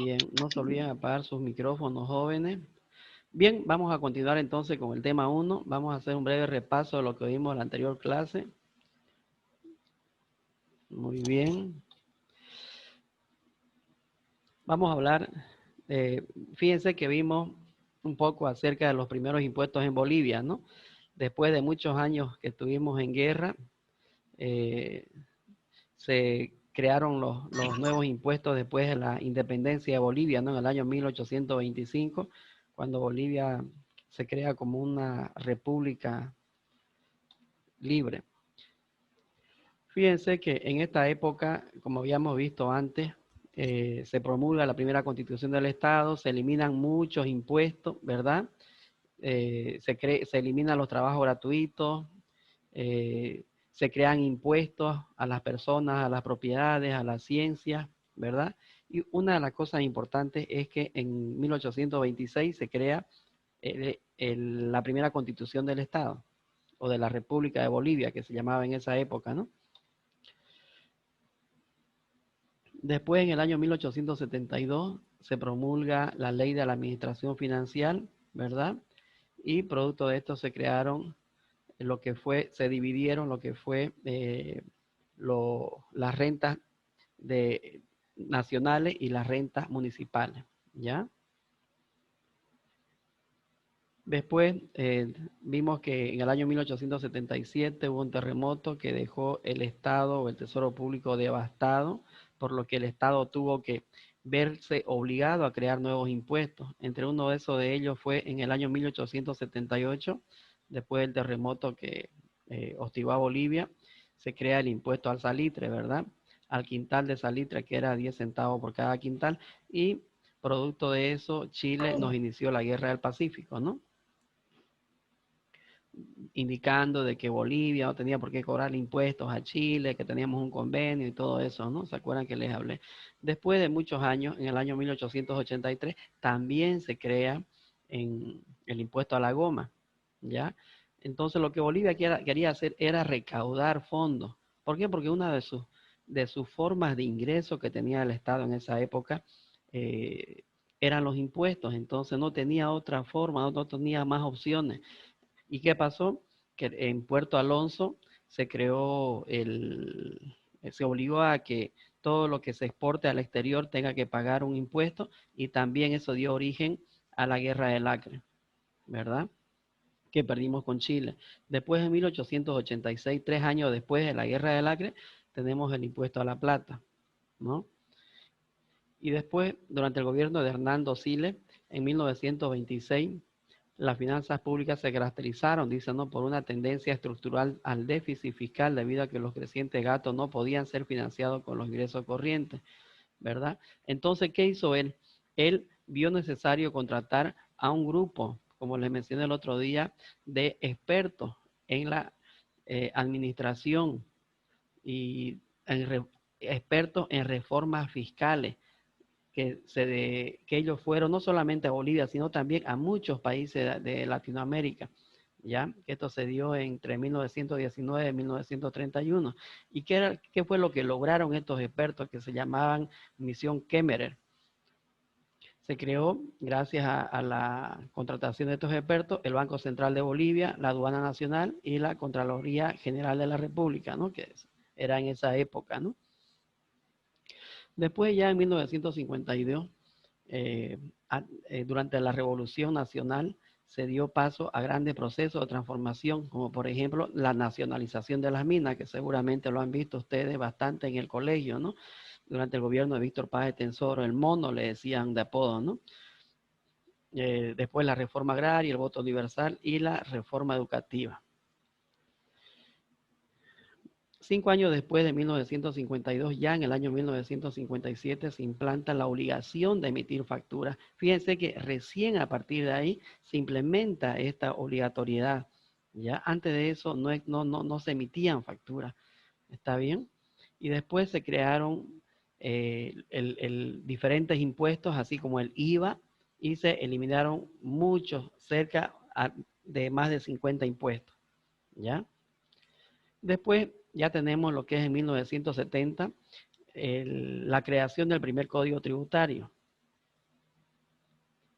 Bien, no se olviden apagar sus micrófonos, jóvenes. Bien, vamos a continuar entonces con el tema 1. Vamos a hacer un breve repaso de lo que vimos en la anterior clase. Muy bien. Vamos a hablar, fíjense que vimos un poco acerca de los primeros impuestos en Bolivia, ¿no? Después de muchos años que estuvimos en guerra, se crearon los nuevos impuestos después de la independencia de Bolivia, ¿no? En el año 1825, cuando Bolivia se crea como una república libre. Fíjense que en esta época, como habíamos visto antes, se promulga la primera constitución del Estado, se eliminan muchos impuestos, ¿verdad? Se eliminan los trabajos gratuitos, se crean impuestos a las personas, a las propiedades, a las ciencias, ¿verdad? Y una de las cosas importantes es que en 1826 se crea la primera constitución del Estado, o de la República de Bolivia, que se llamaba en esa época, ¿no? Después, en el año 1872, se promulga la ley de la administración financiera, ¿verdad? Y producto de esto se crearon se dividieron lo que fue las rentas nacionales y las rentas municipales, ¿ya? Después vimos que en el año 1877 hubo un terremoto que dejó el Estado o el Tesoro Público devastado, por lo que el Estado tuvo que verse obligado a crear nuevos impuestos. Entre uno de esos de ellos fue en el año 1878, después del terremoto que hostigó a Bolivia, se crea el impuesto al salitre, ¿verdad? Al quintal de salitre, que era 10 centavos por cada quintal, y producto de eso Chile nos inició la Guerra del Pacífico, ¿no? Indicando de que Bolivia no tenía por qué cobrar impuestos a Chile, que teníamos un convenio y todo eso, ¿no? ¿Se acuerdan que les hablé? Después de muchos años, en el año 1883, también se crea el impuesto a la goma, ¿ya? Entonces lo que Bolivia quería hacer era recaudar fondos. ¿Por qué? Porque una de sus formas de ingreso que tenía el Estado en esa época eran los impuestos, entonces no tenía otra forma, no tenía más opciones. ¿Y qué pasó? Que en Puerto Alonso se obligó a que todo lo que se exporte al exterior tenga que pagar un impuesto, y también eso dio origen a la Guerra del Acre, ¿verdad? Que perdimos con Chile. Después de 1886, 3 años después de la Guerra del Acre, tenemos el impuesto a la plata, ¿no? Y después, durante el gobierno de Hernando Siles, en 1926, las finanzas públicas se caracterizaron, dicen, ¿no?, por una tendencia estructural al déficit fiscal, debido a que los crecientes gastos no podían ser financiados con los ingresos corrientes, ¿verdad? Entonces, ¿qué hizo él? Él vio necesario contratar a un grupo, como les mencioné el otro día, de expertos en la administración y expertos en reformas fiscales, que ellos fueron no solamente a Bolivia, sino también a muchos países de Latinoamérica, ¿ya? Que esto se dio entre 1919 y 1931. ¿Y qué fue lo que lograron estos expertos, que se llamaban Misión Kemmerer? Se creó, gracias a la contratación de estos expertos, el Banco Central de Bolivia, la Aduana Nacional y la Contraloría General de la República, ¿no? Que era en esa época, ¿no? Después, ya en 1952, durante la Revolución Nacional, se dio paso a grandes procesos de transformación, como por ejemplo la nacionalización de las minas, que seguramente lo han visto ustedes bastante en el colegio, ¿no? Durante el gobierno de Víctor Paz de Tensoro, el mono le decían de apodo, ¿no? Después la reforma agraria, el voto universal y la reforma educativa. 5 años después de 1952, ya en el año 1957, se implanta la obligación de emitir facturas. Fíjense que recién a partir de ahí se implementa esta obligatoriedad. Ya antes de eso no se emitían facturas. ¿Está bien? Y después se crearon diferentes impuestos, así como el IVA, y se eliminaron muchos, cerca de más de 50 impuestos. ¿Ya? Después ya tenemos lo que es en 1970, la creación del primer código tributario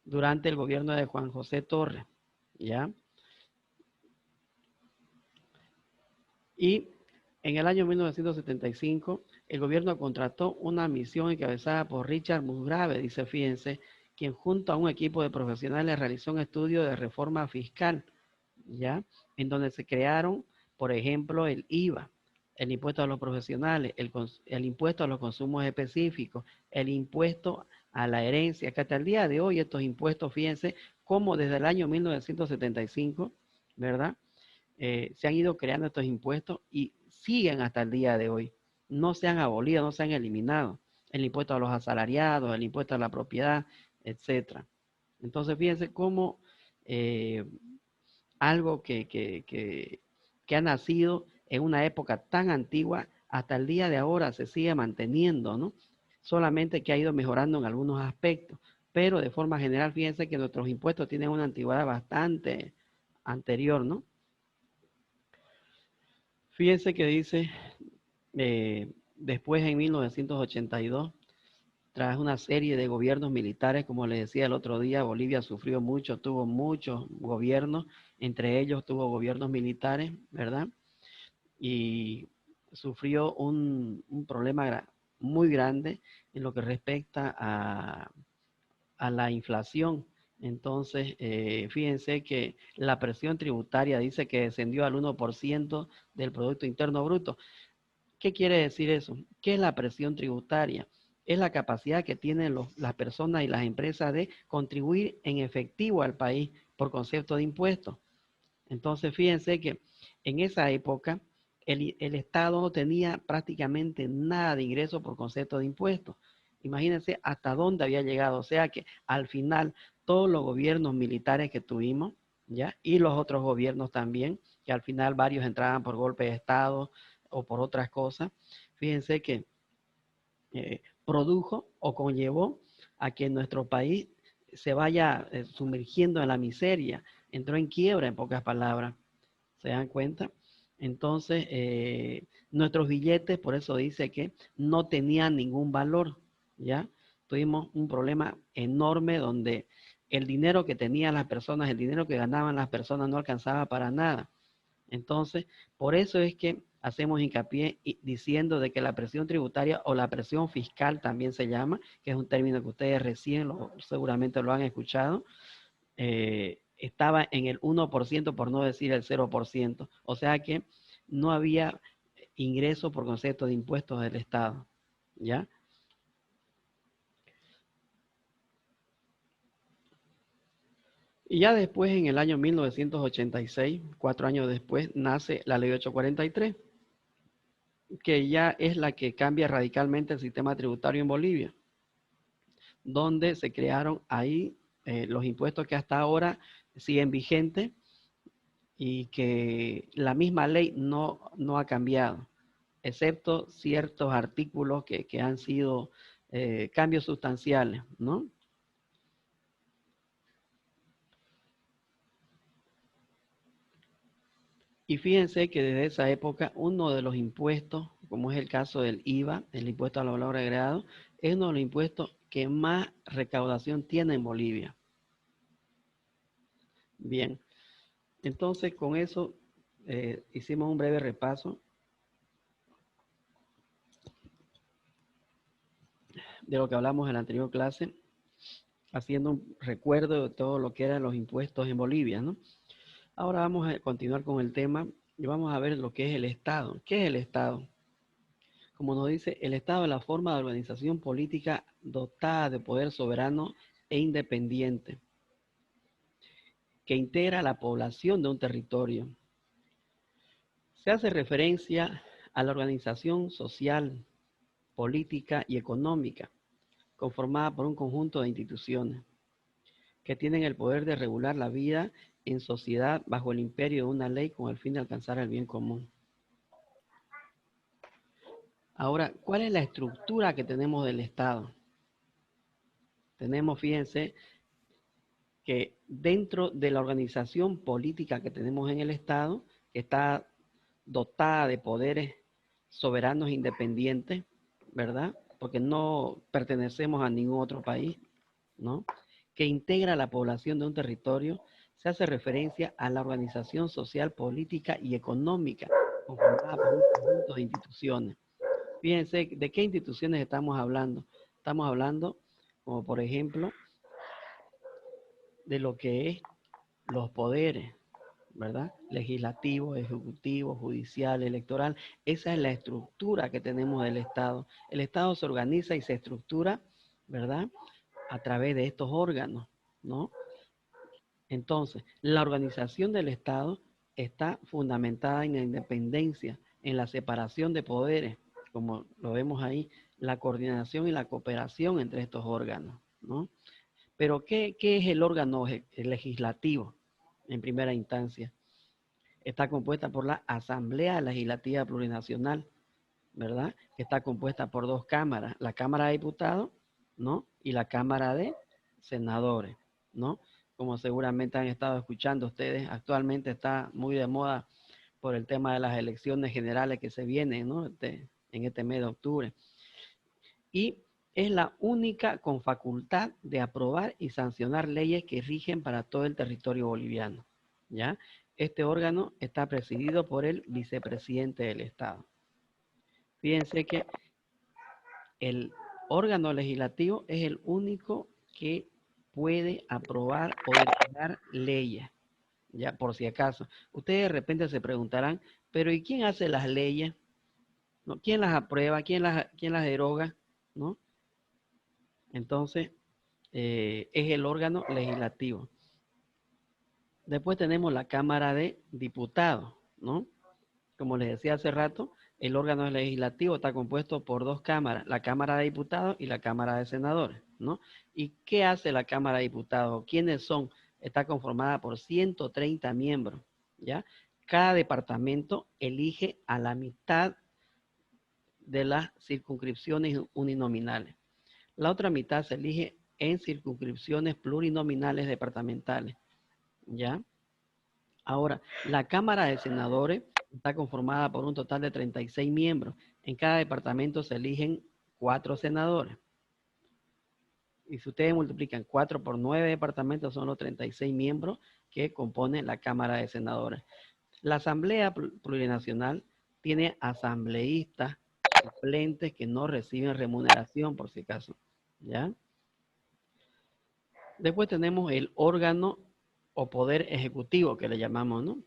durante el gobierno de Juan José Torres, ¿ya? Y en el año 1975, el gobierno contrató una misión encabezada por Richard Musgrave, dice, fíjense, quien junto a un equipo de profesionales realizó un estudio de reforma fiscal, ¿ya? En donde se crearon, por ejemplo, el IVA, el impuesto a los profesionales, el impuesto a los consumos específicos, el impuesto a la herencia, que hasta el día de hoy estos impuestos, fíjense, como desde el año 1975, ¿verdad? Se han ido creando estos impuestos y siguen hasta el día de hoy. No se han abolido, no se han eliminado. El impuesto a los asalariados, el impuesto a la propiedad, etcétera. Entonces, fíjense cómo algo que ha nacido en una época tan antigua, hasta el día de ahora se sigue manteniendo, ¿no? Solamente que ha ido mejorando en algunos aspectos, pero de forma general, fíjense que nuestros impuestos tienen una antigüedad bastante anterior, ¿no? Fíjense que dice, después en 1982, tras una serie de gobiernos militares, como les decía el otro día, Bolivia sufrió mucho, tuvo muchos gobiernos, entre ellos tuvo gobiernos militares, ¿verdad? Y sufrió un problema muy grande en lo que respecta a la inflación. Entonces, fíjense que la presión tributaria dice que descendió al 1% del Producto Interno Bruto. ¿Qué quiere decir eso? ¿Qué es la presión tributaria? Es la capacidad que tienen las personas y las empresas de contribuir en efectivo al país por concepto de impuestos. Entonces, fíjense que en esa época el Estado no tenía prácticamente nada de ingreso por concepto de impuestos. Imagínense hasta dónde había llegado. O sea que al final todos los gobiernos militares que tuvimos, ¿ya? Y los otros gobiernos también, que al final varios entraban por golpe de Estado o por otras cosas, fíjense que produjo o conllevó a que nuestro país se vaya sumergiendo en la miseria, entró en quiebra en pocas palabras, ¿se dan cuenta? Entonces, nuestros billetes, por eso dice que no tenían ningún valor, ¿ya? Tuvimos un problema enorme donde el dinero que tenían las personas, el dinero que ganaban las personas no alcanzaba para nada. Entonces, por eso es que hacemos hincapié diciendo de que la presión tributaria o la presión fiscal también se llama, que es un término que ustedes recién seguramente lo han escuchado, estaba en el 1% por no decir el 0%. O sea que no había ingreso por concepto de impuestos del Estado, ¿ya? Y ya después, en el año 1986, 4 años después, nace la ley 843, que ya es la que cambia radicalmente el sistema tributario en Bolivia, donde se crearon ahí los impuestos que hasta ahora siguen vigentes y que la misma ley no ha cambiado, excepto ciertos artículos que han sido cambios sustanciales, ¿no? Y fíjense que desde esa época uno de los impuestos, como es el caso del IVA, el impuesto al valor agregado, es uno de los impuestos que más recaudación tiene en Bolivia. Bien, entonces con eso hicimos un breve repaso de lo que hablamos en la anterior clase, haciendo un recuerdo de todo lo que eran los impuestos en Bolivia, ¿no? Ahora vamos a continuar con el tema y vamos a ver lo que es el Estado. ¿Qué es el Estado? Como nos dice, el Estado es la forma de organización política dotada de poder soberano e independiente que integra a la población de un territorio. Se hace referencia a la organización social, política y económica conformada por un conjunto de instituciones que tienen el poder de regular la vida en sociedad bajo el imperio de una ley con el fin de alcanzar el bien común. Ahora, ¿cuál es la estructura que tenemos del Estado? Tenemos, fíjense, que dentro de la organización política que tenemos en el Estado, que está dotada de poderes soberanos e independientes, ¿verdad? Porque no pertenecemos a ningún otro país, ¿no? Que integra la población de un territorio, se hace referencia a la organización social, política y económica conformada por un conjunto de instituciones. Fíjense, ¿de qué instituciones estamos hablando? Estamos hablando, como por ejemplo, de lo que es los poderes, ¿verdad? Legislativo, ejecutivo, judicial, electoral. Esa es la estructura que tenemos del Estado. El Estado se organiza y se estructura, ¿verdad? A través de estos órganos, ¿no? Entonces, la organización del Estado está fundamentada en la independencia, en la separación de poderes, como lo vemos ahí, la coordinación y la cooperación entre estos órganos, ¿no? Pero, ¿qué es el órgano legislativo en primera instancia? Está compuesta por la Asamblea Legislativa Plurinacional, ¿verdad? Que está compuesta por dos cámaras, la Cámara de Diputados, ¿no? Y la Cámara de Senadores, ¿no? Como seguramente han estado escuchando ustedes, actualmente está muy de moda por el tema de las elecciones generales que se vienen, ¿no? En este mes de octubre. Y es la única con facultad de aprobar y sancionar leyes que rigen para todo el territorio boliviano, ¿ya? Este órgano está presidido por el vicepresidente del Estado. Fíjense que el órgano legislativo es el único que puede aprobar o dictar leyes, ya por si acaso. Ustedes de repente se preguntarán, pero ¿y quién hace las leyes? ¿No? ¿Quién las aprueba? ¿Quién las deroga? ¿No? Entonces, es el órgano legislativo. Después tenemos la Cámara de Diputados, ¿no? Como les decía hace rato, el órgano legislativo está compuesto por dos cámaras, la Cámara de Diputados y la Cámara de Senadores, ¿no? ¿Y qué hace la Cámara de Diputados? ¿Quiénes son? Está conformada por 130 miembros, ¿ya? Cada departamento elige a la mitad de las circunscripciones uninominales. La otra mitad se elige en circunscripciones plurinominales departamentales, ¿ya? Ahora, la Cámara de Senadores está conformada por un total de 36 miembros. En cada departamento se eligen 4 senadores. Y si ustedes multiplican 4 por 9 departamentos, son los 36 miembros que componen la Cámara de Senadores. La Asamblea Plurinacional tiene asambleístas suplentes que no reciben remuneración, por si acaso, ¿ya? Después tenemos el órgano o poder ejecutivo, que le llamamos, ¿no?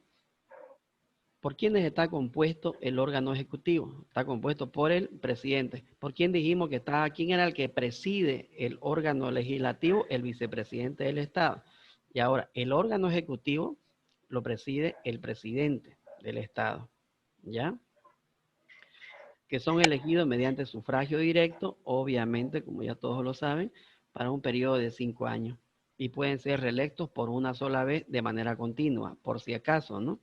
¿Por quiénes está compuesto el órgano ejecutivo? Está compuesto por el presidente. ¿Por quién dijimos que estaba? ¿Quién era el que preside el órgano legislativo? El vicepresidente del Estado. Y ahora, el órgano ejecutivo lo preside el presidente del Estado, ¿ya? Que son elegidos mediante sufragio directo, obviamente, como ya todos lo saben, para un periodo de 5 años. Y pueden ser reelectos por una sola vez de manera continua, por si acaso, ¿no?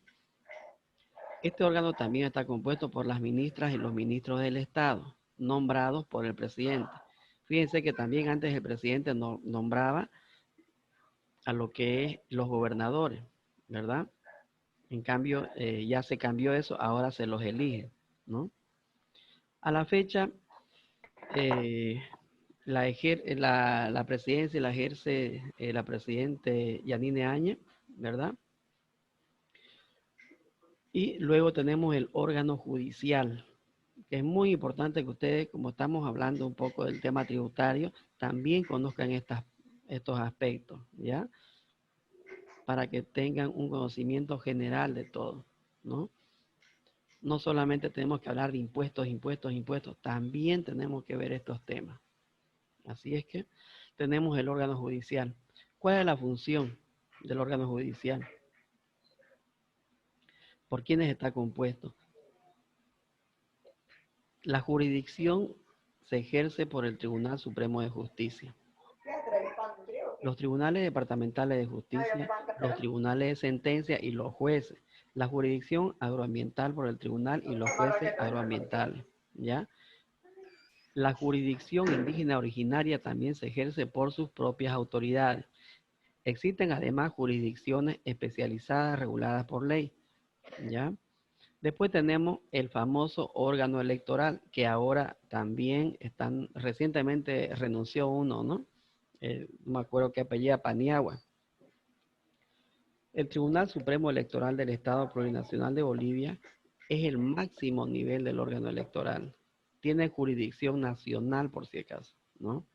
Este órgano también está compuesto por las ministras y los ministros del Estado, nombrados por el presidente. Fíjense que también antes el presidente nombraba a lo que es los gobernadores, ¿verdad? En cambio, ya se cambió eso, ahora se los elige, ¿no? A la fecha, eh, la presidencia la ejerce la presidente Yanine Áñez, ¿verdad? Y luego tenemos el órgano judicial, que es muy importante que ustedes, como estamos hablando un poco del tema tributario, también conozcan estos aspectos, ¿ya? Para que tengan un conocimiento general de todo, ¿no? No solamente tenemos que hablar de impuestos, impuestos, impuestos, también tenemos que ver estos temas. Así es que tenemos el órgano judicial. ¿Cuál es la función del órgano judicial? ¿Por quiénes está compuesto? La jurisdicción se ejerce por el Tribunal Supremo de Justicia. Los tribunales departamentales de justicia, los tribunales de sentencia y los jueces. La jurisdicción agroambiental por el tribunal y los jueces agroambientales, ¿ya? La jurisdicción indígena originaria también se ejerce por sus propias autoridades. Existen además jurisdicciones especializadas reguladas por ley, ¿ya? Después tenemos el famoso órgano electoral, que ahora también recientemente renunció uno, ¿no? No me acuerdo qué apellida, Paniagua. El Tribunal Supremo Electoral del Estado Plurinacional de Bolivia es el máximo nivel del órgano electoral. Tiene jurisdicción nacional, por si acaso, ¿no?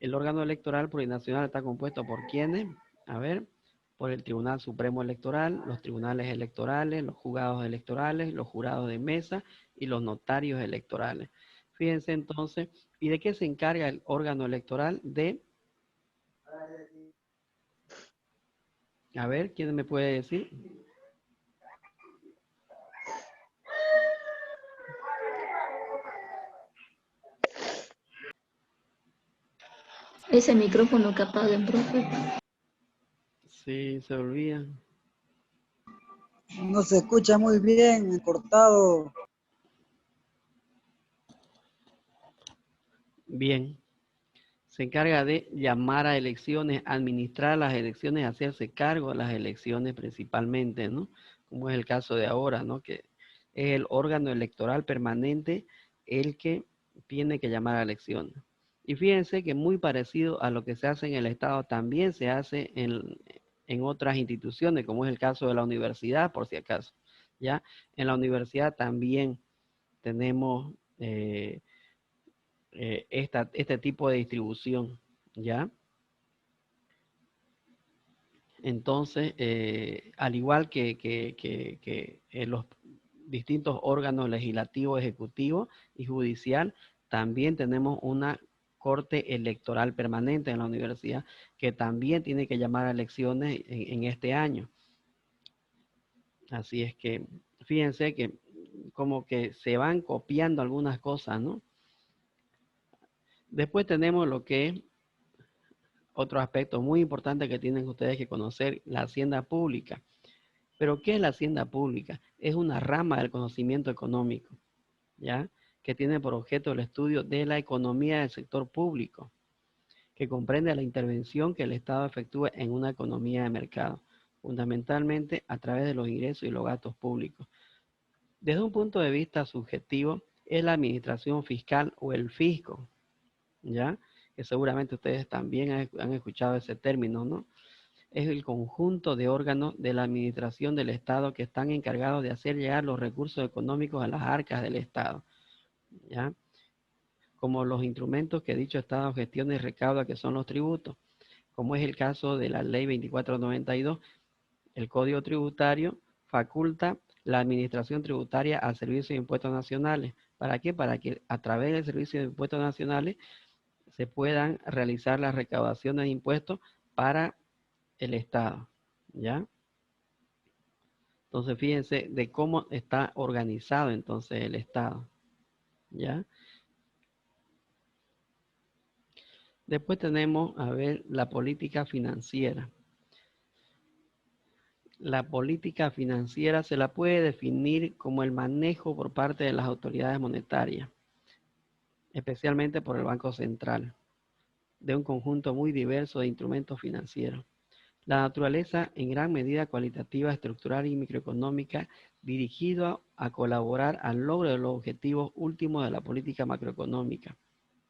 El órgano electoral plurinacional está compuesto por ¿quiénes? A ver, por el Tribunal Supremo Electoral, los tribunales electorales, los juzgados electorales, los jurados de mesa y los notarios electorales. Fíjense entonces, ¿y de qué se encarga el órgano electoral? A ver, ¿quién me puede decir? Ese micrófono que apaguen, profe. Sí, se olvida. No se escucha muy bien, cortado. Bien. Se encarga de llamar a elecciones, administrar las elecciones, hacerse cargo de las elecciones principalmente, ¿no? Como es el caso de ahora, ¿no? Que es el órgano electoral permanente el que tiene que llamar a elecciones. Y fíjense que muy parecido a lo que se hace en el Estado, también se hace en otras instituciones, como es el caso de la universidad, por si acaso, ¿ya? En la universidad también tenemos este tipo de distribución, ¿ya? Entonces, al igual que en los distintos órganos legislativo, ejecutivo y judicial, también tenemos una corte electoral permanente en la universidad que también tiene que llamar a elecciones en este año. Así es que, fíjense que como que se van copiando algunas cosas, ¿no? Después tenemos lo que es otro aspecto muy importante que tienen ustedes que conocer, la hacienda pública. Pero ¿qué es la hacienda pública? Es una rama del conocimiento económico, ¿ya? Que tiene por objeto el estudio de la economía del sector público, que comprende la intervención que el Estado efectúa en una economía de mercado, fundamentalmente a través de los ingresos y los gastos públicos. Desde un punto de vista subjetivo, es la administración fiscal o el fisco, ¿ya? Que seguramente ustedes también han escuchado ese término, ¿no? Es el conjunto de órganos de la administración del Estado que están encargados de hacer llegar los recursos económicos a las arcas del Estado, ¿ya? Como los instrumentos que dicho Estado gestiona y recauda, que son los tributos, como es el caso de la Ley 2492, el Código Tributario faculta la administración tributaria al Servicio de Impuestos Nacionales. ¿Para qué? Para que a través del Servicio de Impuestos Nacionales se puedan realizar las recaudaciones de impuestos para el Estado, ¿ya? Entonces, fíjense de cómo está organizado entonces el Estado, ¿ya? Después tenemos, a ver, la política financiera. La política financiera se la puede definir como el manejo por parte de las autoridades monetarias, especialmente por el Banco Central, de un conjunto muy diverso de instrumentos financieros. La naturaleza en gran medida cualitativa, estructural y microeconómica, dirigido a colaborar al logro de los objetivos últimos de la política macroeconómica,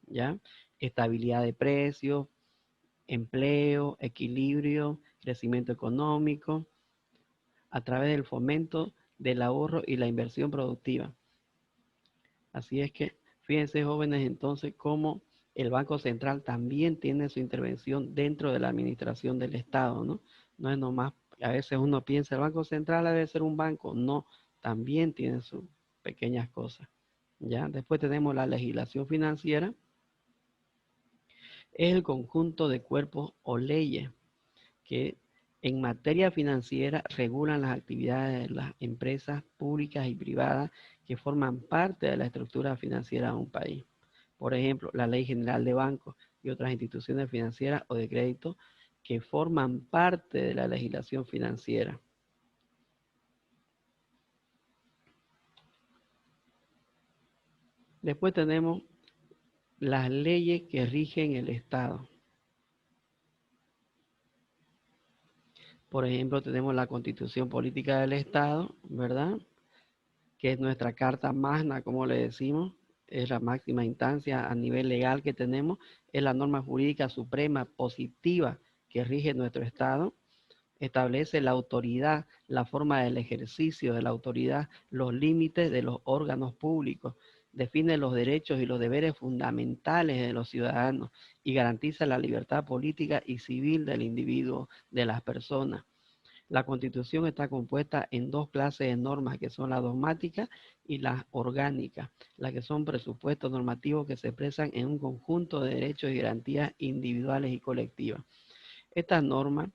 ¿ya? Estabilidad de precios, empleo, equilibrio, crecimiento económico, a través del fomento del ahorro y la inversión productiva. Así es que, fíjense jóvenes entonces cómo el Banco Central también tiene su intervención dentro de la administración del Estado, ¿no? No es nomás, a veces uno piensa, el Banco Central debe ser un banco, no, también tiene sus pequeñas cosas, ¿ya? Después tenemos la legislación financiera, es el conjunto de cuerpos o leyes que en materia financiera regulan las actividades de las empresas públicas y privadas que forman parte de la estructura financiera de un país. Por ejemplo, la Ley General de Bancos y otras instituciones financieras o de crédito que forman parte de la legislación financiera. Después tenemos las leyes que rigen el Estado. Por ejemplo, tenemos la Constitución Política del Estado, ¿verdad? que es nuestra carta magna, como le decimos, es la máxima instancia a nivel legal que tenemos, es la norma jurídica suprema positiva que rige nuestro Estado. Establece la autoridad, la forma del ejercicio de la autoridad, los límites de los órganos públicos, define los derechos y los deberes fundamentales de los ciudadanos y garantiza la libertad política y civil del individuo, de las personas. La Constitución está compuesta en dos clases de normas, que son las dogmáticas y las orgánicas, las que son presupuestos normativos que se expresan en un conjunto de derechos y garantías individuales y colectivas. Estas normas,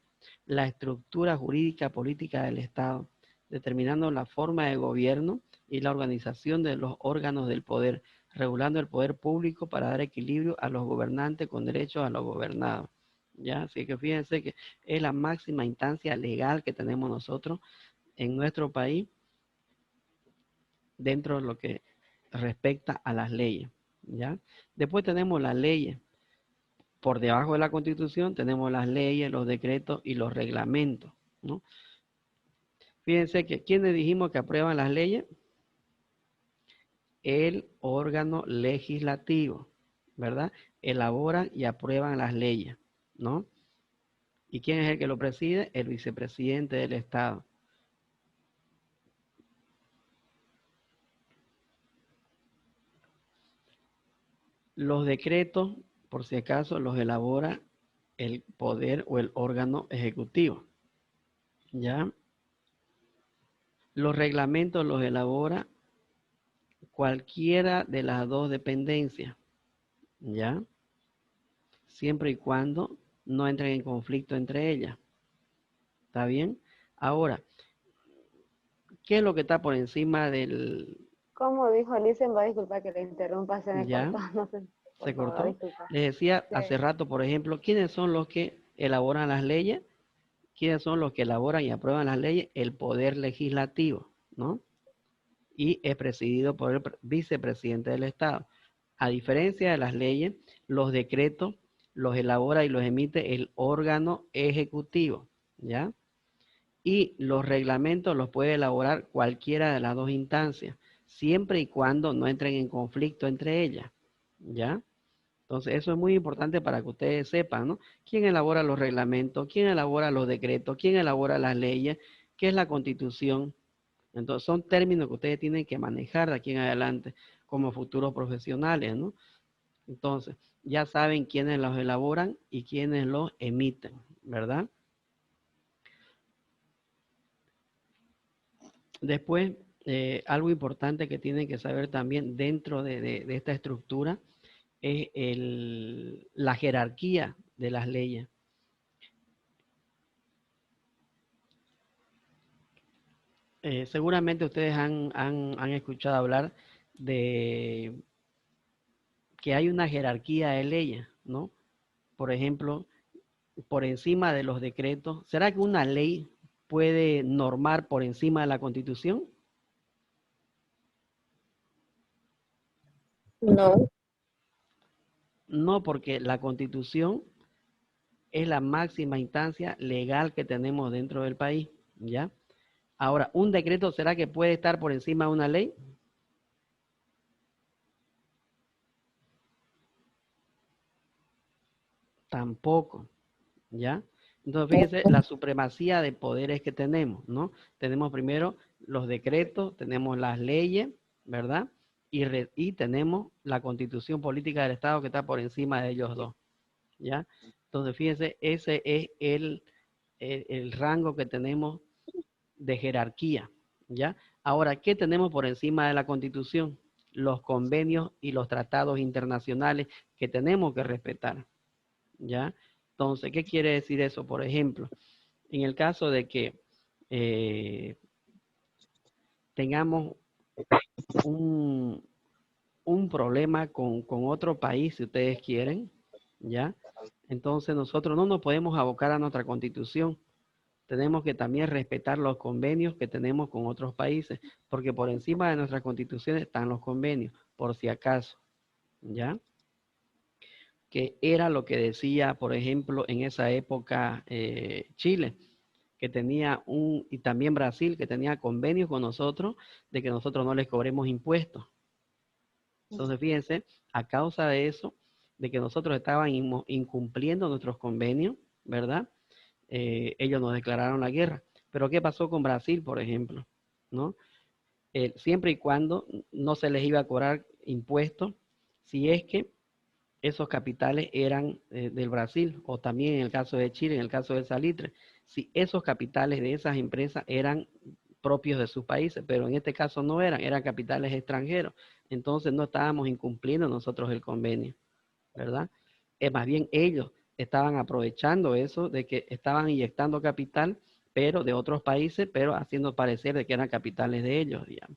la estructura jurídica política del Estado, determinando la forma de gobierno y la organización de los órganos del poder, regulando el poder público para dar equilibrio a los gobernantes con derechos a los gobernados. ¿Ya? Así que fíjense que es la máxima instancia legal que tenemos nosotros en nuestro país dentro de lo que respecta a las leyes. ¿Ya? Después tenemos las leyes. Por debajo de la Constitución tenemos las leyes, los decretos y los reglamentos, ¿no? Fíjense que ¿quiénes dijimos que aprueban las leyes? El órgano legislativo, ¿verdad? Elaboran y aprueban las leyes, ¿no? ¿Y quién es el que lo preside? El vicepresidente del Estado. Los decretos, por si acaso, los elabora el poder o el órgano ejecutivo, ¿ya? Los reglamentos los elabora cualquiera de las dos dependencias, ¿ya? Siempre y cuando no entren en conflicto entre ellas. ¿Está bien? Ahora, ¿qué es lo que está por encima del... ¿Cómo dijo Lizen? Disculpa que le interrumpa, se me ¿Ya? cortó, no sé, por ¿Se favor, cortó? disculpa. Les decía Sí. hace rato, por ejemplo, ¿quiénes son los que elaboran las leyes? ¿Quiénes son los que elaboran y aprueban las leyes? El poder legislativo, ¿no? Y es presidido por el vicepresidente del Estado. A diferencia de las leyes, los decretos los elabora y los emite el órgano ejecutivo, ¿ya? Y los reglamentos los puede elaborar cualquiera de las dos instancias, siempre y cuando no entren en conflicto entre ellas, ¿ya? Entonces, eso es muy importante para que ustedes sepan, ¿no? ¿Quién elabora los reglamentos? ¿Quién elabora los decretos? ¿Quién elabora las leyes? ¿Qué es la Constitución? Entonces, son términos que ustedes tienen que manejar de aquí en adelante como futuros profesionales, ¿no? Entonces, ya saben quiénes los elaboran y quiénes los emiten, ¿verdad? Después, algo importante que tienen que saber también dentro de esta estructura es la jerarquía de las leyes. Seguramente ustedes han escuchado hablar de que hay una jerarquía de leyes, ¿no? Por ejemplo, por encima de los decretos. ¿Será que una ley puede normar por encima de la Constitución? No, No, porque la Constitución es la máxima instancia legal que tenemos dentro del país, ¿ya? Ahora, ¿un decreto será que puede estar por encima de una ley? Tampoco, ¿ya? Entonces, fíjense la supremacía de poderes que tenemos, ¿no? Tenemos primero los decretos, tenemos las leyes, ¿verdad? Y tenemos la Constitución Política del Estado que está por encima de ellos dos, ¿ya? Entonces, fíjense, ese es el rango que tenemos de jerarquía, ¿ya? Ahora, ¿qué tenemos por encima de la Constitución? Los convenios y los tratados internacionales que tenemos que respetar, ¿ya? Entonces, ¿qué quiere decir eso? Por ejemplo, en el caso de que tengamos un, un problema con otro país, si ustedes quieren, ¿ya? Entonces nosotros no nos podemos abocar a nuestra Constitución. Tenemos que también respetar los convenios que tenemos con otros países, porque por encima de nuestra Constitución están los convenios, por si acaso, ¿ya? Que era lo que decía, por ejemplo, en esa época Chile. que tenía y también Brasil, que tenía convenios con nosotros de que nosotros no les cobremos impuestos. Entonces, fíjense, a causa de eso, de que nosotros estábamos incumpliendo nuestros convenios, ¿verdad? Ellos nos declararon la guerra. Pero ¿qué pasó con Brasil, por ejemplo? ¿No? Siempre y cuando no se les iba a cobrar impuestos, si es que esos capitales eran del Brasil, o también en el caso de Chile, en el caso del salitre, si esos capitales de esas empresas eran propios de sus países, pero en este caso no eran capitales extranjeros, entonces no estábamos incumpliendo nosotros el convenio, ¿verdad? Más bien ellos estaban aprovechando eso de que estaban inyectando capital, pero de otros países, pero haciendo parecer de que eran capitales de ellos, digamos.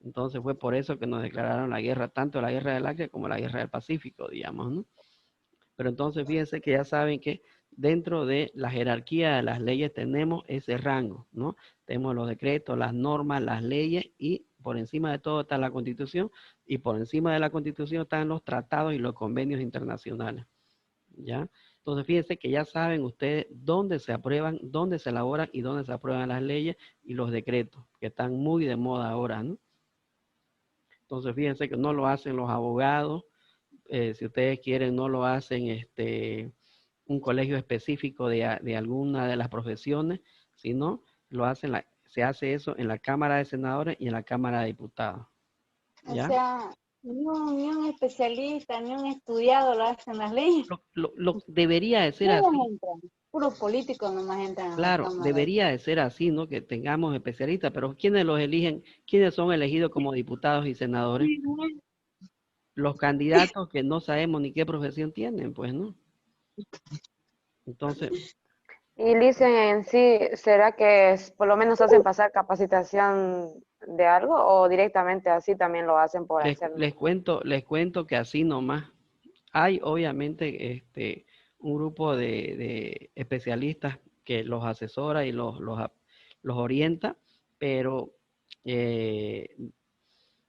Entonces fue por eso que nos declararon la guerra, tanto la guerra del Acre como la guerra del Pacífico, digamos, ¿no? Pero entonces fíjense que ya saben que dentro de la jerarquía de las leyes tenemos ese rango, ¿no? Tenemos los decretos, las normas, las leyes y por encima de todo está la Constitución y por encima de la Constitución están los tratados y los convenios internacionales, ¿ya? Entonces fíjense que ya saben ustedes dónde se aprueban, dónde se elaboran y dónde se aprueban las leyes y los decretos, que están muy de moda ahora, ¿no? Entonces fíjense que no lo hacen los abogados, si ustedes quieren no lo hacen un colegio específico de alguna de las profesiones, sino se hace eso en la Cámara de Senadores y en la Cámara de Diputados. ¿Ya? O sea, ni un especialista, ni un estudiado lo hacen las leyes. Lo debería de ser así. Puros políticos nomás entran. Claro, debería de ser así, ¿no? Que tengamos especialistas, pero ¿quiénes los eligen? ¿Quiénes son elegidos como diputados y senadores? Los candidatos que no sabemos ni qué profesión tienen, pues, ¿no? Entonces... Y dicen en sí, ¿será que por lo menos hacen pasar capacitación de algo o directamente así también lo hacen por hacerlo? Les cuento que así nomás. Hay obviamente un grupo de especialistas que los asesora y los orienta, pero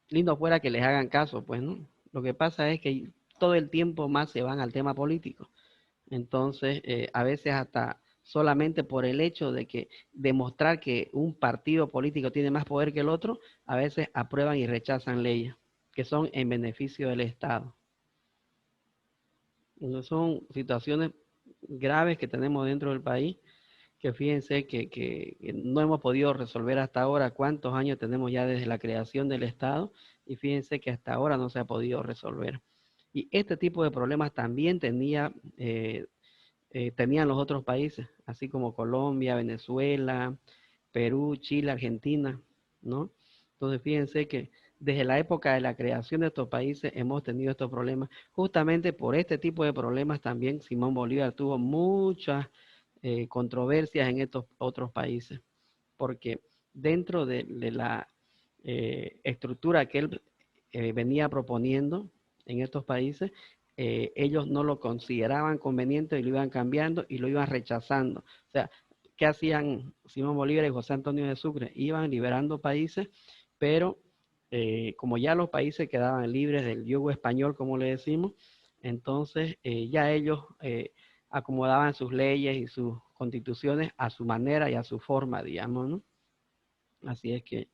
lindo fuera que les hagan caso, pues, ¿no? Lo que pasa es que todo el tiempo más se van al tema político. Entonces, a veces hasta solamente por el hecho de que demostrar que un partido político tiene más poder que el otro, a veces aprueban y rechazan leyes que son en beneficio del Estado. Entonces, son situaciones graves que tenemos dentro del país, que fíjense que no hemos podido resolver hasta ahora. ¿Cuántos años tenemos ya desde la creación del Estado? Y fíjense que hasta ahora no se ha podido resolver. Y este tipo de problemas también tenían los otros países, así como Colombia, Venezuela, Perú, Chile, Argentina, ¿no? Entonces fíjense que desde la época de la creación de estos países hemos tenido estos problemas. Justamente por este tipo de problemas también Simón Bolívar tuvo muchas controversias en estos otros países, porque dentro de la estructura que él venía proponiendo en estos países, ellos no lo consideraban conveniente y lo iban cambiando y lo iban rechazando. O sea, ¿qué hacían Simón Bolívar y José Antonio de Sucre? Iban liberando países, pero como ya los países quedaban libres del yugo español, como le decimos, entonces ya ellos acomodaban sus leyes y sus constituciones a su manera y a su forma, digamos, ¿no? Así es que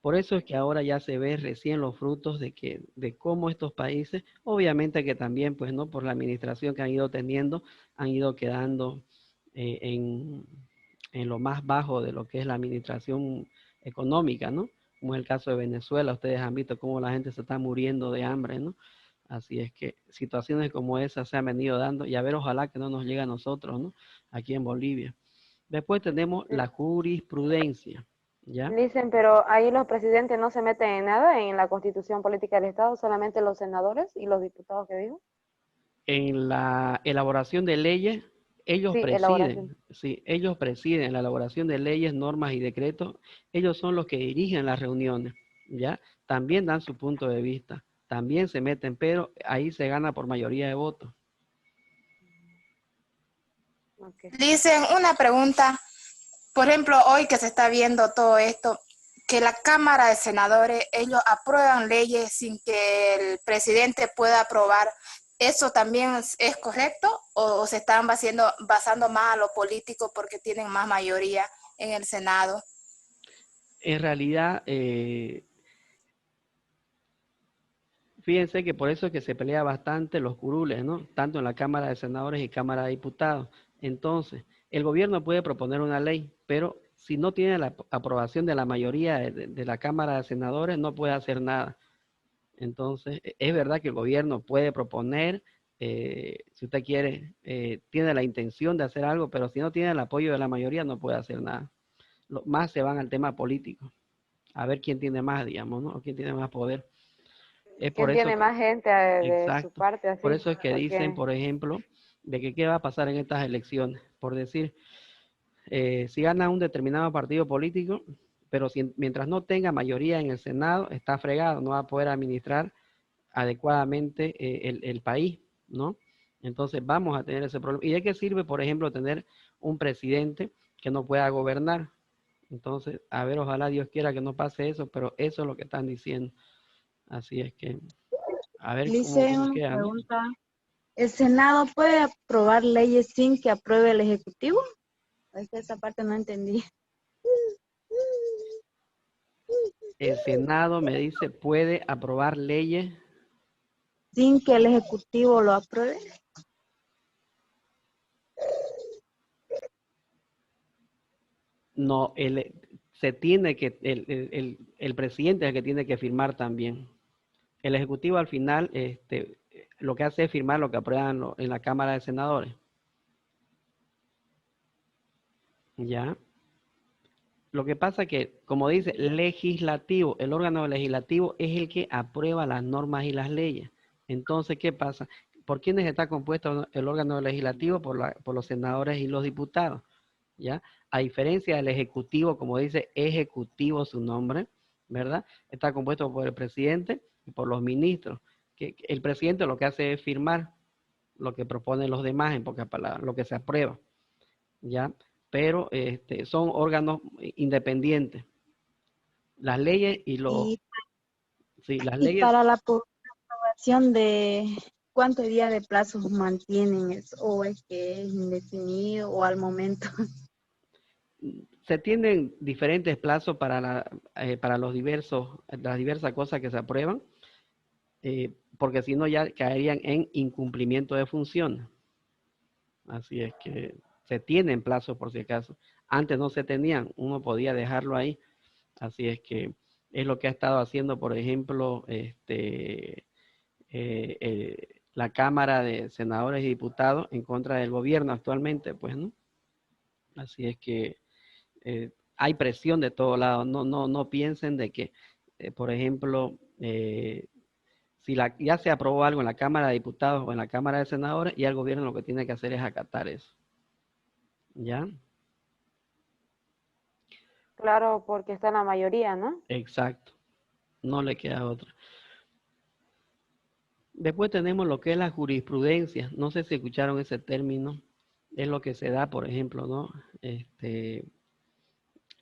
por eso es que ahora ya se ve recién los frutos de cómo estos países, obviamente que también, pues, ¿no? Por la administración que han ido teniendo, han ido quedando en lo más bajo de lo que es la administración económica, ¿no? Como es el caso de Venezuela, ustedes han visto cómo la gente se está muriendo de hambre, ¿no? Así es que situaciones como esas se han venido dando y a ver, ojalá que no nos llegue a nosotros, ¿no? Aquí en Bolivia. Después tenemos la jurisprudencia. ¿Ya? Dicen, pero ahí los presidentes no se meten en nada en la constitución política del Estado, solamente los senadores y los diputados que dijo. En la elaboración de leyes, ellos Sí, elaboración. ellos presiden la elaboración de leyes, normas y decretos. Ellos son los que dirigen las reuniones, ¿ya? También dan su punto de vista, también se meten, pero ahí se gana por mayoría de votos. Okay. Dicen una pregunta. Por ejemplo, hoy que se está viendo todo esto, que la Cámara de Senadores, ellos aprueban leyes sin que el presidente pueda aprobar, ¿eso también es correcto? ¿O se están basando más a lo político porque tienen más mayoría? en el Senado? En realidad, fíjense que por eso es que se pelea bastante los curules, ¿no? Tanto en la Cámara de Senadores y Cámara de Diputados. Entonces, el gobierno puede proponer una ley, pero si no tiene la aprobación de la mayoría de la Cámara de Senadores, no puede hacer nada. Entonces, es verdad que el gobierno puede proponer, si usted quiere, tiene la intención de hacer algo, pero si no tiene el apoyo de la mayoría, no puede hacer nada. Más se van al tema político, a ver quién tiene más, digamos, ¿no? O quién tiene más poder. Es por ¿Quién eso tiene que, más gente de su exacto, parte por así? eso es que dicen, Porque por ejemplo, de que qué va a pasar en estas elecciones. Por decir, si gana un determinado partido político, pero mientras no tenga mayoría en el Senado, está fregado, no va a poder administrar adecuadamente el país, ¿no? Entonces vamos a tener ese problema. ¿Y de qué sirve, por ejemplo, tener un presidente que no pueda gobernar? Entonces, a ver, ojalá Dios quiera que no pase eso, pero eso es lo que están diciendo. Así es que, a ver Le hice cómo una queda, ¿no? pregunta. ¿El Senado puede aprobar leyes sin que apruebe el Ejecutivo? Es que esa parte no entendí. El Senado, me dice, puede aprobar leyes. ¿Sin que el Ejecutivo lo apruebe? No, se tiene que, el presidente es el que tiene que firmar también. El Ejecutivo al final, lo que hace es firmar lo que aprueban en la Cámara de Senadores. ¿Ya? Lo que pasa que, como dice, legislativo, el órgano legislativo es el que aprueba las normas y las leyes. Entonces, ¿qué pasa? ¿Por quiénes está compuesto el órgano legislativo? Por los senadores y los diputados, ¿ya? A diferencia del ejecutivo, como dice ejecutivo su nombre, ¿verdad? Está compuesto por el presidente y por los ministros. Que el presidente lo que hace es firmar lo que proponen los demás, en pocas palabras, lo que se aprueba, ¿ya? Pero son órganos independientes. Las leyes y los... Y, Sí, las y leyes para la aprobación de cuántos días de plazo mantienen eso, o es que es indefinido o al momento. se tienen diferentes plazos para las diversas cosas que se aprueban, porque si no ya caerían en incumplimiento de funciones. Así es que se tienen plazos por si acaso. Antes no se tenían, uno podía dejarlo ahí. Así es que es lo que ha estado haciendo, por ejemplo, la Cámara de Senadores y Diputados en contra del gobierno actualmente, pues, ¿no? Así es que hay presión de todos lados. No piensen de que, por ejemplo, si ya se aprobó algo en la Cámara de Diputados o en la Cámara de Senadores, y el gobierno lo que tiene que hacer es acatar eso. ¿Ya? claro, porque está en la mayoría, ¿no? Exacto. No le queda otra. Después tenemos lo que es la jurisprudencia. No sé si escucharon ese término. Es lo que se da, por ejemplo, ¿no?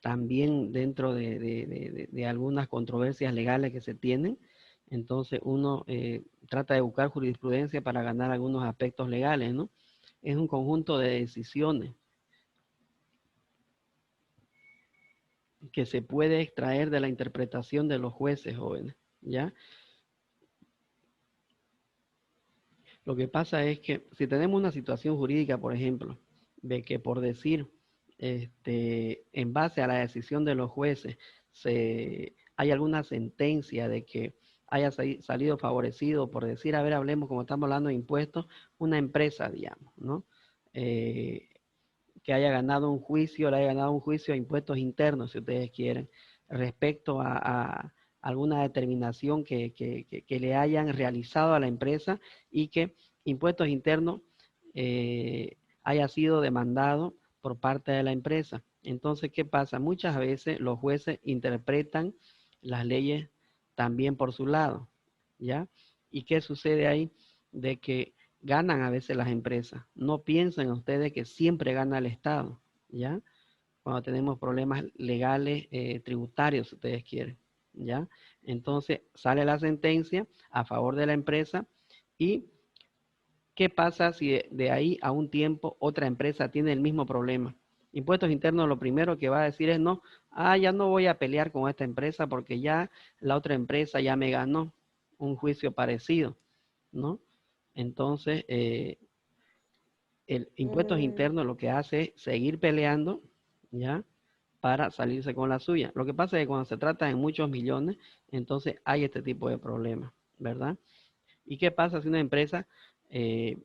También dentro de algunas controversias legales que se tienen. Entonces uno trata de buscar jurisprudencia para ganar algunos aspectos legales, ¿no? Es un conjunto de decisiones que se puede extraer de la interpretación de los jueces jóvenes, ¿ya? Lo que pasa es que si tenemos una situación jurídica, por ejemplo, de que por decir, en base a la decisión de los jueces, hay alguna sentencia de que haya salido favorecido, por decir, a ver, hablemos, como estamos hablando de impuestos, una empresa, digamos, ¿no? Que haya ganado un juicio, le haya ganado un juicio a impuestos internos, si ustedes quieren, respecto a alguna determinación que le hayan realizado a la empresa y que impuestos internos haya sido demandado por parte de la empresa. Entonces, ¿qué pasa? Muchas veces los jueces interpretan las leyes también por su lado, ¿ya? ¿Y qué sucede ahí? De que ganan a veces las empresas. No piensen ustedes que siempre gana el Estado, ¿ya? Cuando tenemos problemas legales, tributarios, si ustedes quieren, ¿ya? Entonces sale la sentencia a favor de la empresa y ¿qué pasa si de ahí a un tiempo otra empresa tiene el mismo problema? Impuestos internos lo primero que va a decir es no, ya no voy a pelear con esta empresa porque ya la otra empresa ya me ganó un juicio parecido, ¿no? Entonces, el impuestos internos lo que hace es seguir peleando, ¿ya? Para salirse con la suya. Lo que pasa es que cuando se trata de muchos millones, entonces hay este tipo de problemas, ¿verdad? ¿Y qué pasa si una empresa tiene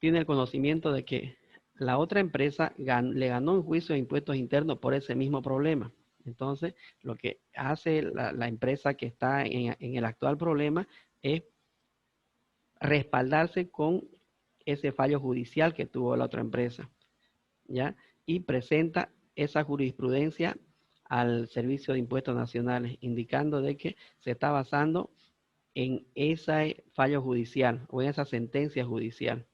el conocimiento de que la otra empresa le ganó un juicio de impuestos internos por ese mismo problema? Entonces, lo que hace la empresa que está en el actual problema es respaldarse con ese fallo judicial que tuvo la otra empresa, ¿ya? Y presenta esa jurisprudencia al Servicio de Impuestos Nacionales, indicando de que se está basando en ese fallo judicial o en esa sentencia judicial.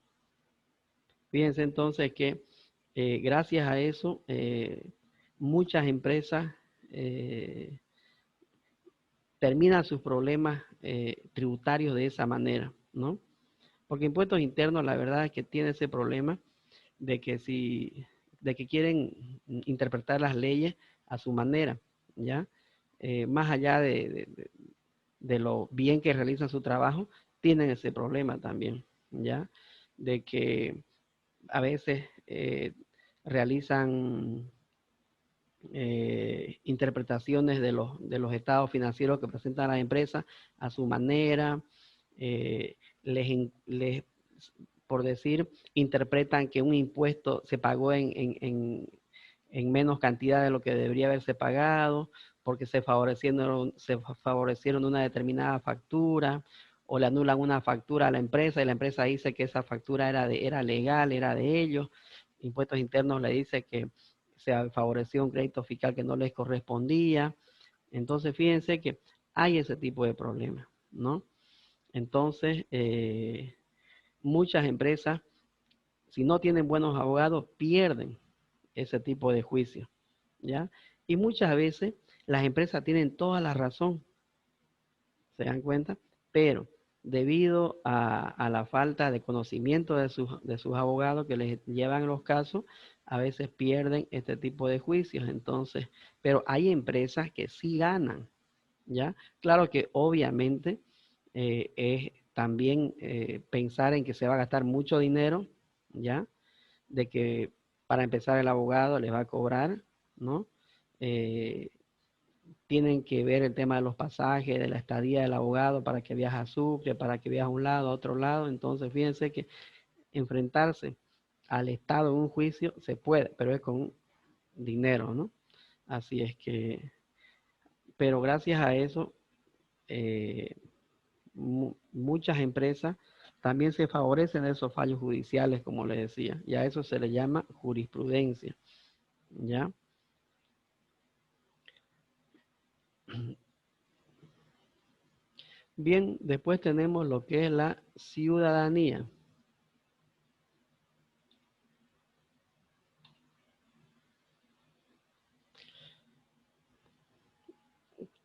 Fíjense entonces que gracias a eso muchas empresas terminan sus problemas tributarios de esa manera, ¿no? Porque impuestos internos, la verdad es que tiene ese problema de que quieren interpretar las leyes a su manera, ¿ya? Más allá de lo bien que realizan su trabajo, tienen ese problema también, ¿ya? De que a veces realizan interpretaciones de los estados financieros que presentan las empresas a su manera, por decir, interpretan que un impuesto se pagó en menos cantidad de lo que debería haberse pagado, porque se favorecieron una determinada factura, o le anulan una factura a la empresa y la empresa dice que esa factura era legal, era de ellos. Impuestos internos le dice que se favoreció un crédito fiscal que no les correspondía. Entonces, fíjense que hay ese tipo de problemas, ¿no? Entonces, muchas empresas, si no tienen buenos abogados, pierden ese tipo de juicios, ¿ya? Y muchas veces las empresas tienen toda la razón, ¿se dan cuenta? Pero debido a la falta de conocimiento de sus abogados que les llevan los casos, a veces pierden este tipo de juicios. Entonces, pero hay empresas que sí ganan, ¿ya? Claro que obviamente es también pensar en que se va a gastar mucho dinero, ¿ya? De que para empezar el abogado les va a cobrar, ¿no? Tienen que ver el tema de los pasajes, de la estadía del abogado para que viaje a Sucre, para que viaje a un lado, a otro lado. Entonces, fíjense que enfrentarse al Estado en un juicio se puede, pero es con dinero, ¿no? Así es que, pero gracias a eso, muchas empresas también se favorecen de esos fallos judiciales, como les decía, y a eso se le llama jurisprudencia, ¿ya? Bien, después tenemos lo que es la ciudadanía.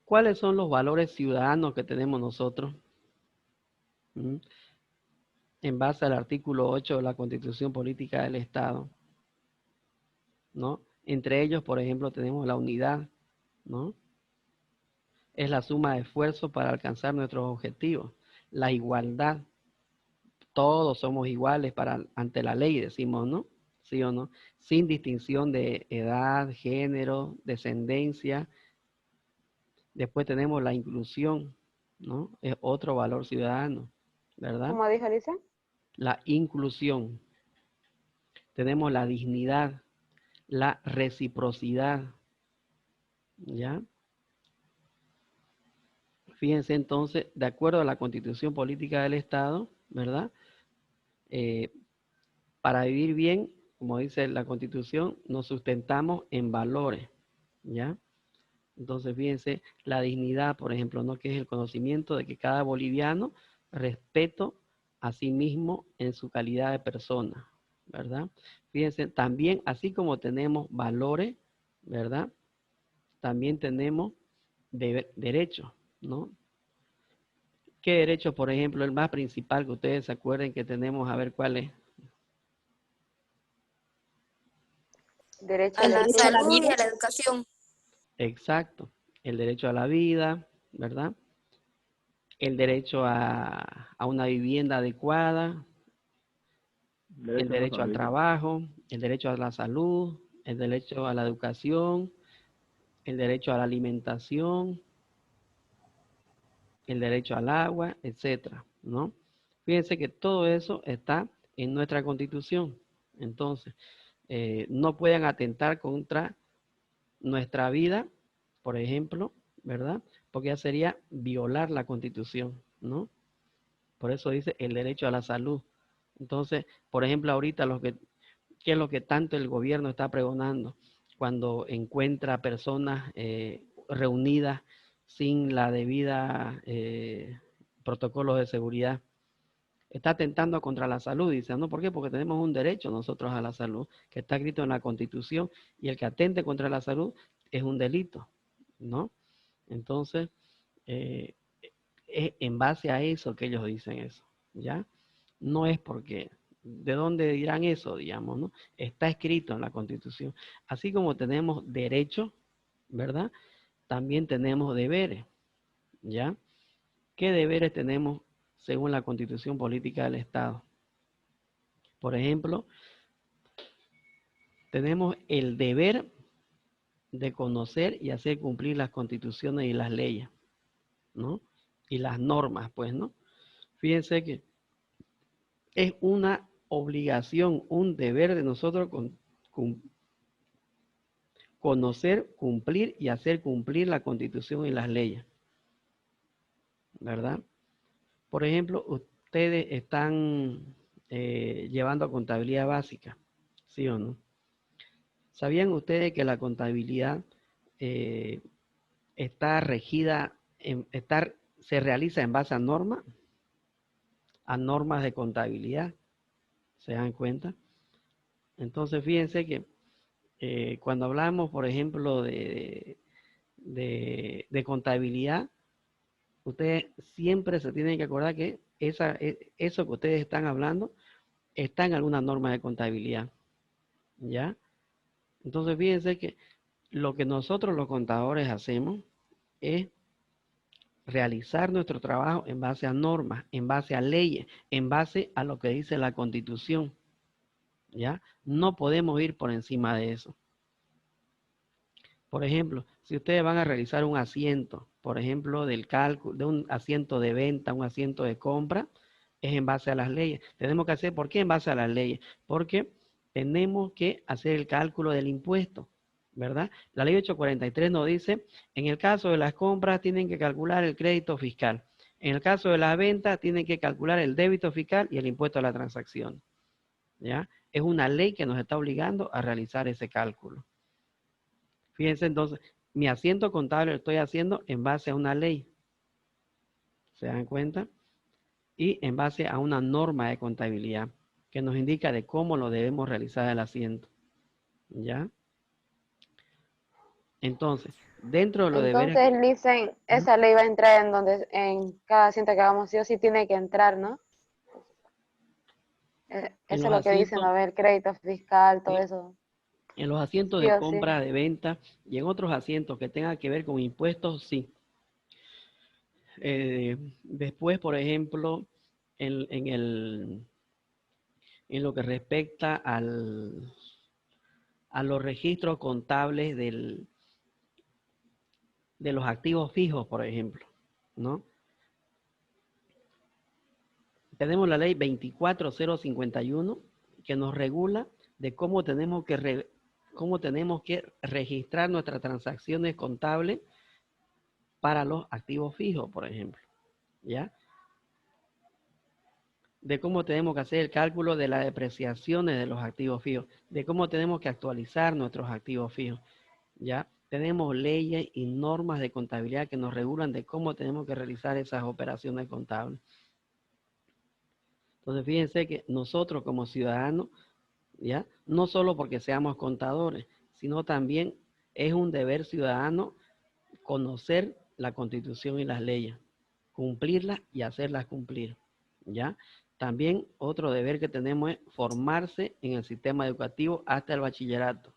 ¿Cuáles son los valores ciudadanos que tenemos nosotros? En base al artículo 8 de la Constitución Política del Estado, ¿no? Entre ellos, por ejemplo, tenemos la unidad, ¿no? Es la suma de esfuerzos para alcanzar nuestros objetivos. La igualdad. Todos somos iguales ante la ley, decimos, ¿no? ¿Sí o no? Sin distinción de edad, género, descendencia. Después tenemos la inclusión, ¿no? Es otro valor ciudadano, ¿verdad? ¿Cómo dijo Alicia? La inclusión. Tenemos la dignidad, la reciprocidad, ¿ya? Fíjense entonces, de acuerdo a la Constitución Política del Estado, ¿verdad? Para vivir bien, como dice la Constitución, nos sustentamos en valores, ¿ya? Entonces, fíjense, la dignidad, por ejemplo, ¿no? Que es el conocimiento de que cada boliviano respeto a sí mismo en su calidad de persona, ¿verdad? Fíjense, también, así como tenemos valores, ¿verdad? También tenemos derechos, ¿no? ¿Qué derecho, por ejemplo, el más principal que ustedes se acuerden que tenemos? A ver cuál es. Derecho A a la la derecho a la salud y vida. a la educación. Exacto. El derecho a la vida, ¿verdad? El derecho a una vivienda adecuada, el derecho al trabajo, el derecho a la salud, el derecho a la educación, el derecho a la alimentación, el derecho al agua, etcétera, ¿no? Fíjense que todo eso está en nuestra Constitución. Entonces, no pueden atentar contra nuestra vida, por ejemplo, ¿verdad? Porque ya sería violar la Constitución, ¿no? Por eso dice el derecho a la salud. Entonces, por ejemplo, ahorita ¿qué es lo que tanto el gobierno está pregonando? Cuando encuentra personas reunidas sin la debida protocolos de seguridad. Está atentando contra la salud, dice, ¿no? ¿Por qué? Porque tenemos un derecho nosotros a la salud, que está escrito en la Constitución, y el que atente contra la salud es un delito, ¿no? Entonces, es en base a eso que ellos dicen eso, ¿ya? No es porque, ¿de dónde dirán eso, digamos, no? Está escrito en la Constitución. Así como tenemos derechos, ¿verdad? También tenemos deberes, ¿ya? ¿Qué deberes tenemos según la Constitución Política del Estado? Por ejemplo, tenemos el deber de conocer y hacer cumplir las constituciones y las leyes, ¿no? Y las normas, pues, ¿no? Fíjense que es una obligación, un deber de nosotros conocer, cumplir y hacer cumplir la Constitución y las leyes, ¿verdad? Por ejemplo, ustedes están llevando contabilidad básica, ¿sí o no? ¿Sabían ustedes que la contabilidad está regida, se realiza en base a normas de contabilidad? ¿Se dan cuenta? Entonces, fíjense que cuando hablamos, por ejemplo, de contabilidad, ustedes siempre se tienen que acordar que eso que ustedes están hablando está en alguna norma de contabilidad, ¿ya? Entonces, fíjense que lo que nosotros los contadores hacemos es realizar nuestro trabajo en base a normas, en base a leyes, en base a lo que dice la Constitución, ¿ya? No podemos ir por encima de eso. Por ejemplo, si ustedes van a realizar un asiento, por ejemplo, del cálculo, de un asiento de venta, un asiento de compra, es en base a las leyes. Tenemos que hacer, ¿por qué en base a las leyes? Porque tenemos que hacer el cálculo del impuesto, ¿verdad? La ley 843 nos dice, en el caso de las compras tienen que calcular el crédito fiscal. En el caso de las ventas tienen que calcular el débito fiscal y el impuesto a la transacción, ¿ya? Es una ley que nos está obligando a realizar ese cálculo. Fíjense entonces, mi asiento contable lo estoy haciendo en base a una ley. ¿Se dan cuenta? Y en base a una norma de contabilidad que nos indica de cómo lo debemos realizar el asiento. ¿Ya? Entonces, dentro de los deberes... Entonces dicen, esa ley va a entrar en cada asiento que hagamos, sí o sí tiene que entrar, ¿no? En Eso es los lo que dicen, asientos, a ver, crédito fiscal, todo ¿sí? eso. En los asientos Sí de o sí. compra, de venta y en otros asientos que tengan que ver con impuestos, sí. Después, por ejemplo, en lo que respecta a los registros contables de los activos fijos, por ejemplo, ¿no? Tenemos la ley 24051 que nos regula de cómo tenemos que registrar nuestras transacciones contables para los activos fijos, por ejemplo, ¿ya? De cómo tenemos que hacer el cálculo de las depreciaciones de los activos fijos, de cómo tenemos que actualizar nuestros activos fijos, ¿ya? Tenemos leyes y normas de contabilidad que nos regulan de cómo tenemos que realizar esas operaciones contables. Entonces, fíjense que nosotros como ciudadanos, ¿ya? No solo porque seamos contadores, sino también es un deber ciudadano conocer la Constitución y las leyes, cumplirlas y hacerlas cumplir, ¿ya? También otro deber que tenemos es formarse en el sistema educativo hasta el bachillerato,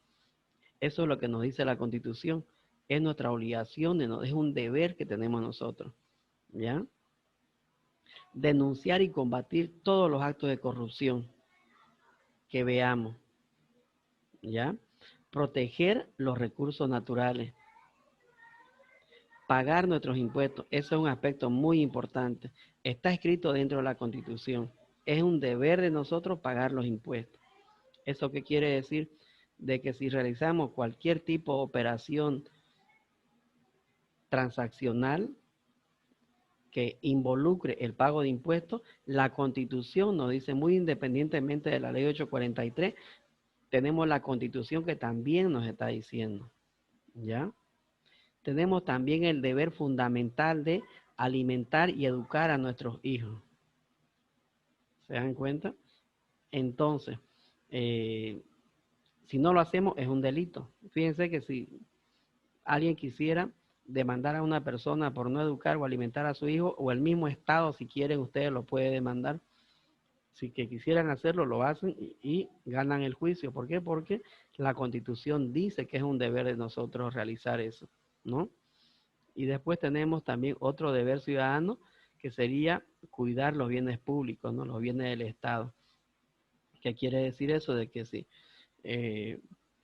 Eso es lo que nos dice la Constitución. Es nuestra obligación, es un deber que tenemos nosotros, ¿ya? Denunciar y combatir todos los actos de corrupción que veamos, ¿ya? Proteger los recursos naturales, pagar nuestros impuestos. Eso es un aspecto muy importante. Está escrito dentro de la Constitución. Es un deber de nosotros pagar los impuestos. ¿Eso qué quiere decir? De que si realizamos cualquier tipo de operación transaccional que involucre el pago de impuestos, la Constitución nos dice, muy independientemente de la Ley 843, tenemos la Constitución que también nos está diciendo, ¿ya? Tenemos también el deber fundamental de alimentar y educar a nuestros hijos. ¿Se dan cuenta? Entonces, si no lo hacemos es un delito. Fíjense que si alguien quisiera demandar a una persona por no educar o alimentar a su hijo, o el mismo Estado, si quieren, ustedes lo pueden demandar. Si que quisieran hacerlo, lo hacen y ganan el juicio. ¿Por qué? Porque la Constitución dice que es un deber de nosotros realizar eso, ¿no? Y después tenemos también otro deber ciudadano, que sería cuidar los bienes públicos, ¿no? Los bienes del Estado. ¿Qué quiere decir eso? De que si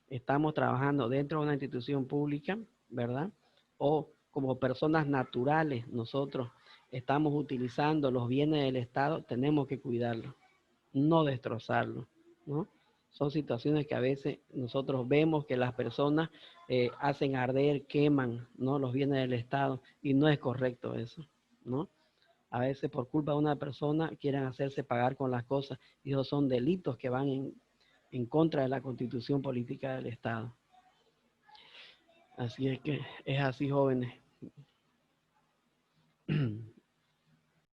estamos trabajando dentro de una institución pública, ¿verdad? O como personas naturales, nosotros estamos utilizando los bienes del Estado, tenemos que cuidarlos, no destrozarlos, ¿no? Son situaciones que a veces nosotros vemos que las personas hacen arder, queman, ¿no? Los bienes del Estado, y no es correcto eso, ¿no? A veces por culpa de una persona quieren hacerse pagar con las cosas, y esos son delitos que van en contra de la Constitución política del Estado. Así es que es así, jóvenes.